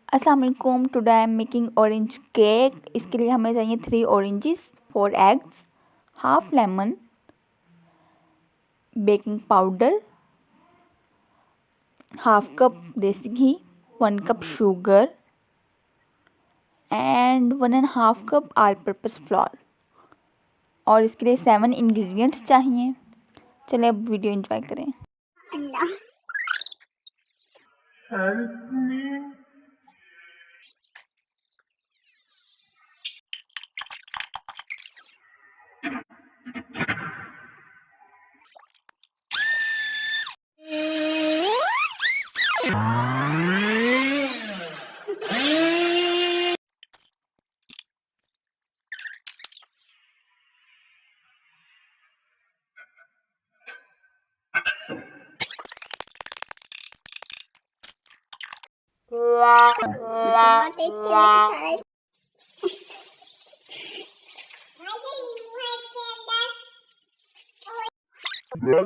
अस्सलाम वालेकुम। Today I am making orange cake. इसके लिए हमें चाहिए 3 oranges, 4 eggs, half lemon, baking powder, half cup देसी घी, 1 cup sugar and 1.5 cup all purpose floor. और इसके लिए 7 इंग्रेडिएंट्स चाहिए। चलिए अब वीडियो एंजॉय करें।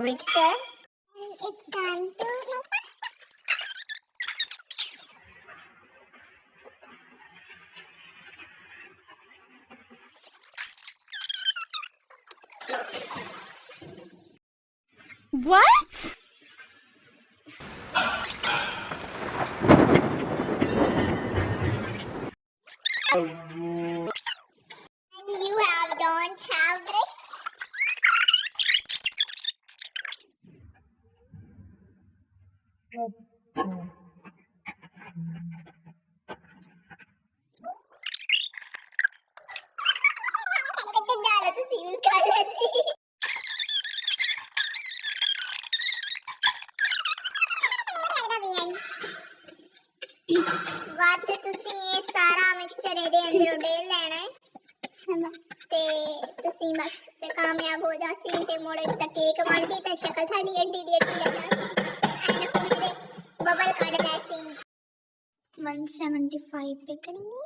Mixture. It's time to make. What? And don't have this. बात ਤੁਸੀਂ ਇਹ ਸਾਰਾ ਮਿਕਸਚਰ ਇਹਦੇ ਅੰਦਰ ਡੇਲ ਲੈਣਾ ਹੈ ਤੇ ਤੁਸੀਂ ਬਸ ਕਾਮਯਾਬ ਹੋ ਜਾਸੀ ਤੇ ਮੋੜੇ ਤੱਕ ਕੇਕ ਬਣ ਸੀ ਤਾਂ ਸ਼ਕਲ ਤੁਹਾਡੀ ਏਡੀ ਦੀ ਏਡੀ ਆ ਜਾਸੀ ਐਂਡ ਕੁਝ ਦੇ ਬਬਲ ਕੱਢ ਲੈ ਸੀ 175 पे करेंगे।